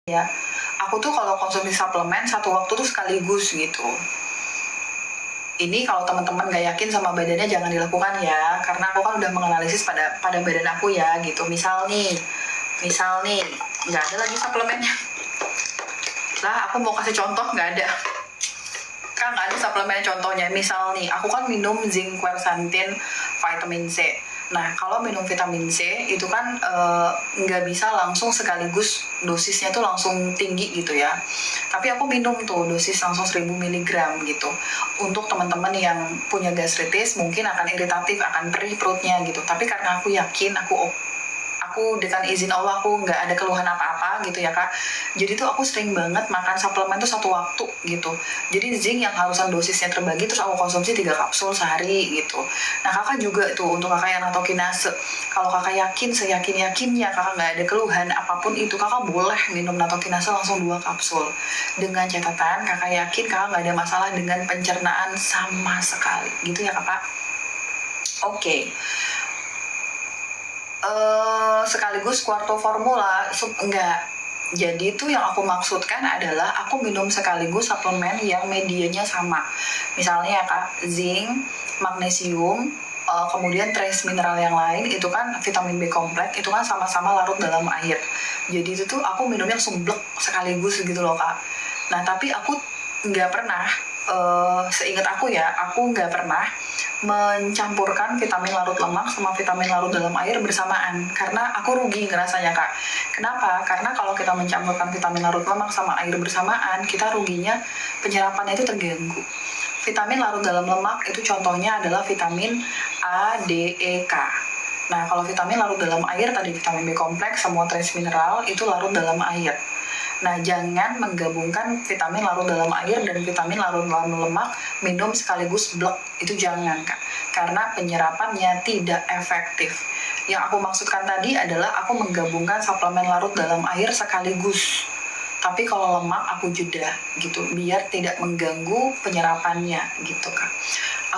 Ya, aku tuh kalau konsumsi suplemen satu waktu tuh sekaligus gitu. Ini kalau teman-teman gak yakin sama badannya jangan dilakukan ya, karena aku kan udah menganalisis pada badan aku ya gitu. Misal nih, nggak ada lagi suplemennya. Lah, aku mau kasih contoh nggak ada. Kan nggak ada suplemen contohnya. Misal nih, aku kan minum zinc quercetin vitamin C. Nah, kalau minum vitamin C itu kan nggak bisa langsung sekaligus dosisnya tuh langsung tinggi gitu ya. Tapi aku minum tuh dosis langsung 1000 mg gitu. Untuk teman-teman yang punya gastritis mungkin akan iritatif, akan perih perutnya gitu. Tapi karena aku yakin aku dengan izin Allah aku nggak ada keluhan apa-apa gitu ya kak, jadi tuh aku sering banget makan suplemen tuh satu waktu gitu. Jadi zinc yang harusan dosisnya terbagi terus aku konsumsi 3 kapsul sehari gitu. Nah kakak juga tuh untuk kakak yang natokinase, kalau kakak yakin seyakin-yakinnya kakak nggak ada keluhan apapun itu, kakak boleh minum natokinase langsung 2 kapsul dengan catatan kakak yakin kakak nggak ada masalah dengan pencernaan sama sekali gitu ya kakak. Oke. Sekaligus quarto formula enggak. Jadi itu yang aku maksudkan adalah aku minum sekaligus suplemen yang medianya sama. Misalnya ya kak, zinc, magnesium, kemudian trace mineral yang lain itu kan vitamin B kompleks itu kan sama-sama larut dalam air. Jadi itu tuh aku minumnya sumblek sekaligus gitu loh kak. Nah tapi aku nggak pernah, seingat aku ya, aku nggak pernah mencampurkan vitamin larut lemak sama vitamin larut dalam air bersamaan karena aku rugi ngerasanya kak. Kenapa? Karena kalau kita mencampurkan vitamin larut lemak sama air bersamaan, kita ruginya penyerapannya itu terganggu. Vitamin larut dalam lemak itu contohnya adalah vitamin A, D, E, K. Nah, kalau vitamin larut dalam air tadi vitamin B kompleks, semua trace mineral itu larut dalam air. Nah, jangan menggabungkan vitamin larut dalam air dan vitamin larut dalam lemak minum sekaligus blok. Itu jangan, Kak. Karena penyerapannya tidak efektif. Yang aku maksudkan tadi adalah aku menggabungkan suplemen larut dalam air sekaligus. Tapi kalau lemak aku jeda gitu, biar tidak mengganggu penyerapannya gitu, Kak.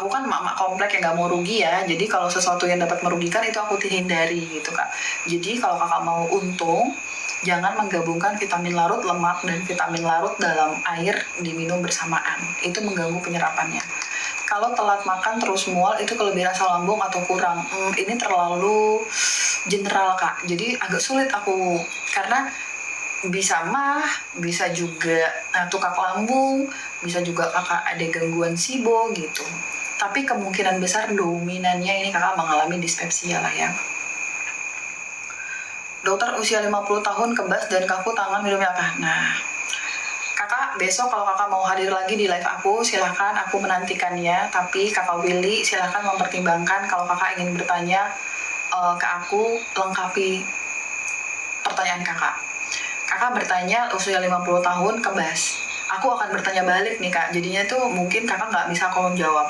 Aku kan mak-mak komplek yang gak mau rugi ya, jadi kalau sesuatu yang dapat merugikan itu aku hindari gitu, Kak. Jadi kalau kakak mau untung, jangan menggabungkan vitamin larut lemak dan vitamin larut dalam air diminum bersamaan. Itu mengganggu penyerapannya. Kalau telat makan terus mual itu kelebihan asam lambung atau kurang. Ini terlalu general kak. Jadi agak sulit aku karena bisa mah, bisa juga tukak lambung, bisa juga kakak ada gangguan SIBO gitu. Tapi kemungkinan besar dominannya ini kakak mengalami dispepsia lah ya. Dokter usia 50 tahun kebas dan kaku tangan minumnya apa? Nah, kakak besok kalau kakak mau hadir lagi di live aku, silahkan aku menantikannya. Tapi kakak Willy silahkan mempertimbangkan kalau kakak ingin bertanya ke aku, lengkapi pertanyaan kakak. Kakak bertanya usia 50 tahun kebas. Aku akan bertanya balik nih kak, jadinya tuh mungkin kakak nggak bisa aku jawab.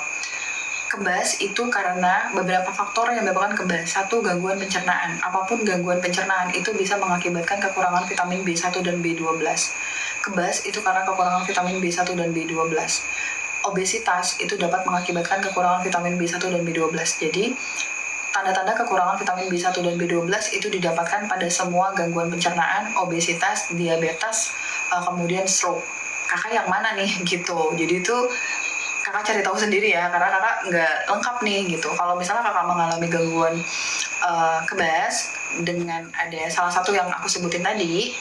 Kebas itu karena beberapa faktor yang menyebabkan kebas. Satu, gangguan pencernaan. Apapun gangguan pencernaan itu bisa mengakibatkan kekurangan vitamin B1 dan B12. Kebas itu karena kekurangan vitamin B1 dan B12. Obesitas itu dapat mengakibatkan kekurangan vitamin B1 dan B12. Jadi, tanda-tanda kekurangan vitamin B1 dan B12 itu didapatkan pada semua gangguan pencernaan, obesitas, diabetes, kemudian stroke. Kakak yang mana nih gitu. Jadi itu kakak cari tahu sendiri ya, karena kakak nggak lengkap nih gitu. Kalau misalnya kakak mengalami gangguan kebas dengan ada salah satu yang aku sebutin tadi,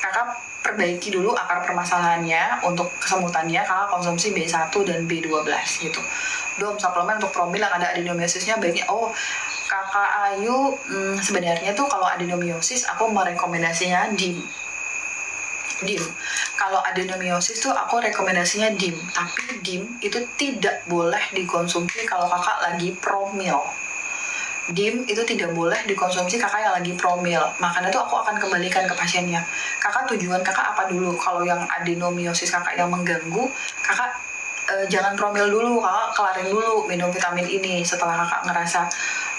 kakak perbaiki dulu akar permasalahannya. Untuk kesemutannya kakak konsumsi B1 dan B12 gitu. Dom, suplemen untuk promil yang ada adenomiosisnya baiknya, kakak Ayu, sebenarnya tuh kalau adenomiosis aku merekomendasinya DIM. Kalau adenomiosis tuh aku rekomendasinya DIM, tapi DIM itu tidak boleh dikonsumsi kalau kakak lagi promil. DIM itu tidak boleh dikonsumsi kakak yang lagi promil. Makanya tuh aku akan kembalikan ke pasiennya. Kakak tujuan kakak apa dulu? Kalau yang adenomiosis kakak yang mengganggu, kakak jangan promil dulu, kakak kelarin dulu minum vitamin ini. Setelah kakak ngerasa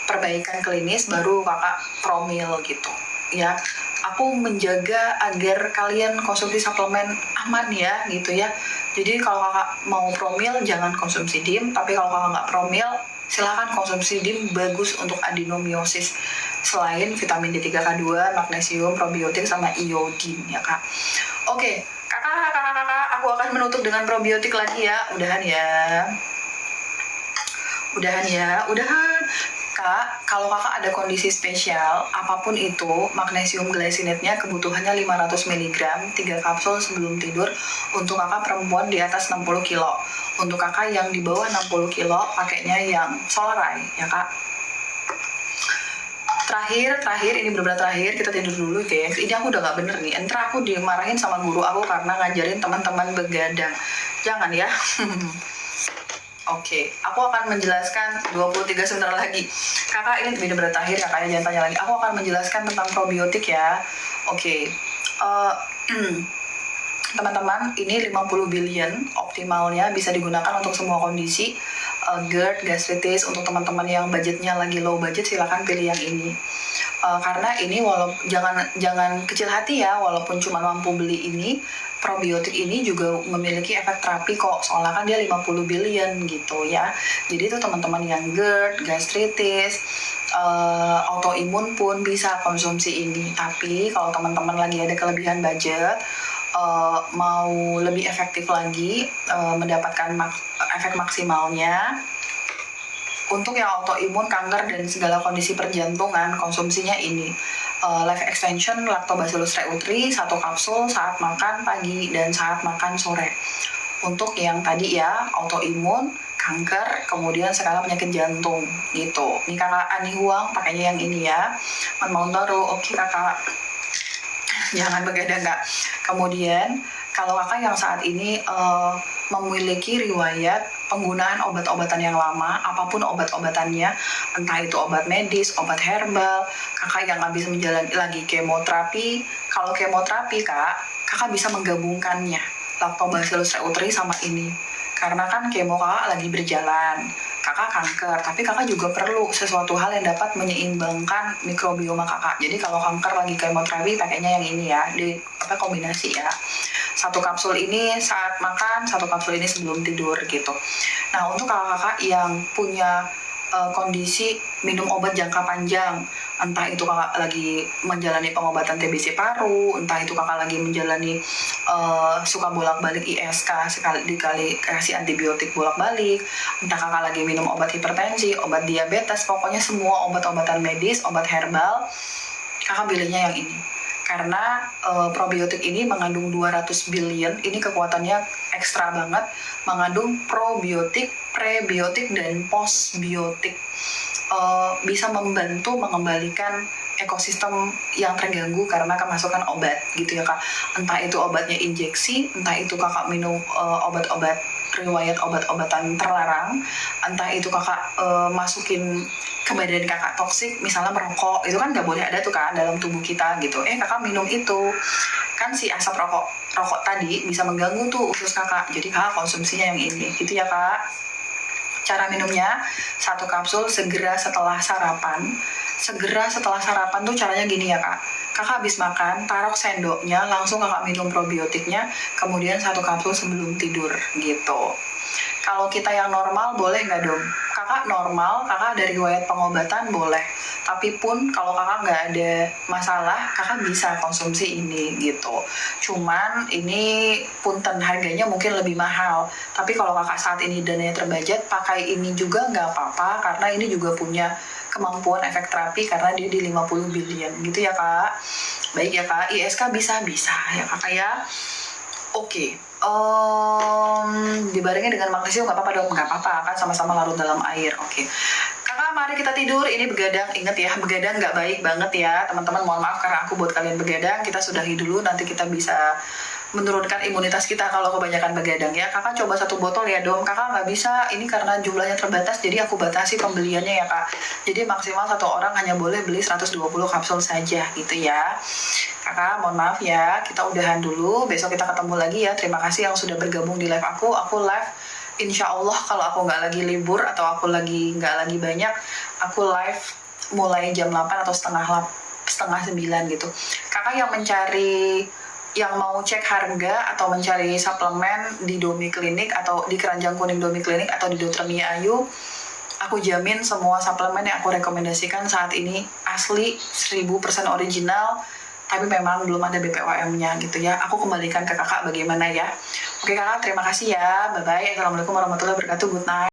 perbaikan klinis, baru kakak promil gitu. Ya, aku menjaga agar kalian konsumsi suplemen aman ya gitu ya. Jadi kalau kakak mau promil jangan konsumsi DIM, tapi kalau kakak nggak promil silahkan konsumsi DIM, bagus untuk adenomiosis. selain vitamin D3K2, magnesium, probiotik, sama iodin ya kak. Oke, kakak, aku akan menutup dengan probiotik lagi ya. Udahan Kak, kalau kakak ada kondisi spesial, apapun itu, magnesium glycinate-nya kebutuhannya 500 mg, 3 kapsul sebelum tidur, untuk kakak perempuan di atas 60 kilo. Untuk kakak yang di bawah 60 kilo, pakainya yang Solaray, ya kak. Terakhir, ini benar-benar terakhir, kita tidur dulu guys. Ini aku udah gak bener nih, entar aku dimarahin sama guru aku karena ngajarin teman-teman begadang. Jangan ya. Oke, aku akan menjelaskan 23 sebentar lagi. Kakak ini benar-benar terakhir, kakaknya jangan tanya lagi. Aku akan menjelaskan tentang probiotik ya. Oke, teman-teman, ini 50 billion optimalnya bisa digunakan untuk semua kondisi. GERD, gastritis, untuk teman-teman yang budgetnya lagi low budget silahkan pilih yang ini. Karena ini jangan kecil hati ya, walaupun cuma mampu beli ini, probiotik ini juga memiliki efek terapi kok, soalnya kan dia 50 billion gitu ya. Jadi itu teman-teman yang GERD, gastritis, autoimun pun bisa konsumsi ini. Tapi kalau teman-teman lagi ada kelebihan budget, mau lebih efektif lagi mendapatkan efek maksimalnya, untuk yang autoimun, kanker, dan segala kondisi perjantungan, konsumsinya ini. Life extension Lactobacillus reuteri 1 kapsul saat makan pagi dan saat makan sore. Untuk yang tadi ya, autoimun, kanker, kemudian segala penyakit jantung gitu. Ini kakak Ani Huang pakainya yang ini ya. Mount Baru, oke kakak. Jangan begadang kak. Kemudian kalau kakak yang saat ini memiliki riwayat penggunaan obat-obatan yang lama, apapun obat-obatannya, entah itu obat medis, obat herbal, kakak yang habis menjalani lagi kemoterapi. Kalau kemoterapi kakak bisa menggabungkannya, Lactobacillus reuteri sama ini. Karena kan kemo kakak lagi berjalan, kakak kanker, tapi kakak juga perlu sesuatu hal yang dapat menyeimbangkan mikrobioma kakak. Jadi kalau kanker lagi kemoterapi, pakainya yang ini ya, kombinasi ya. 1 kapsul ini saat makan, 1 kapsul ini sebelum tidur gitu. Nah, untuk kakak-kakak yang punya kondisi minum obat jangka panjang, entah itu kakak lagi menjalani pengobatan TBC paru, entah itu kakak lagi menjalani suka bolak-balik ISK, sekali kasih antibiotik bolak-balik, entah kakak lagi minum obat hipertensi, obat diabetes, pokoknya semua obat-obatan medis, obat herbal, kakak pilihnya yang ini. Karena probiotik ini mengandung 200 billion, ini kekuatannya ekstra banget, mengandung probiotik, prebiotik, dan postbiotik. Bisa membantu mengembalikan ekosistem yang terganggu karena kemasukan obat gitu ya kak. Entah itu obatnya injeksi, entah itu kakak minum obat-obat riwayat obat-obatan terlarang, entah itu kakak masukin ke badan kakak toksik, misalnya merokok, itu kan nggak boleh ada tuh kan dalam tubuh kita gitu. Kakak minum itu, kan si asap rokok tadi bisa mengganggu tuh usus kakak, jadi kakak konsumsinya yang ini gitu ya kak. Cara minumnya 1 kapsul segera setelah sarapan. Segera setelah sarapan tuh caranya gini ya kak. Kakak habis makan, taruh sendoknya, langsung kakak minum probiotiknya, kemudian 1 kapsul sebelum tidur gitu. Kalau kita yang normal boleh nggak dong? Kakak normal, kakak dari riwayat pengobatan boleh. Tapi pun kalau kakak nggak ada masalah, kakak bisa konsumsi ini gitu. Cuman ini punten, harganya mungkin lebih mahal. Tapi kalau kakak saat ini dananya terbudget, pakai ini juga nggak apa-apa, karena ini juga punya kemampuan efek terapi karena dia di 50 billion gitu ya kak. Baik ya kak, ISK bisa ya kakak ya. Oke, dibarengi dengan magnesium nggak apa-apa dong, nggak apa-apa kan sama-sama larut dalam air. Oke, kakak mari kita tidur. Ini begadang, inget ya, begadang nggak baik banget ya teman-teman. Mohon maaf karena aku buat kalian begadang. Kita sudahi dulu, nanti kita bisa menurunkan imunitas kita kalau kebanyakan begadang ya. Kakak coba 1 botol ya dong. Kakak nggak bisa, ini karena jumlahnya terbatas, jadi aku batasi pembeliannya ya kak. Jadi maksimal 1 orang hanya boleh beli 120 kapsul saja gitu ya. Kakak mohon maaf ya, kita udahan dulu, besok kita ketemu lagi ya. Terima kasih yang sudah bergabung di live aku live insya Allah kalau aku nggak lagi libur atau aku nggak lagi banyak, aku live mulai jam 8 atau setengah 9 gitu. Kakak yang mau cek harga atau mencari suplemen di Domi Klinik atau di Keranjang Kuning Domi Klinik atau di Dr. Mia Ayu, aku jamin semua suplemen yang aku rekomendasikan saat ini asli 1000% original, tapi memang belum ada BPOM-nya gitu ya. Aku kembalikan ke kakak bagaimana ya. Oke kakak, terima kasih ya. Bye-bye. Assalamualaikum warahmatullahi wabarakatuh. Good night.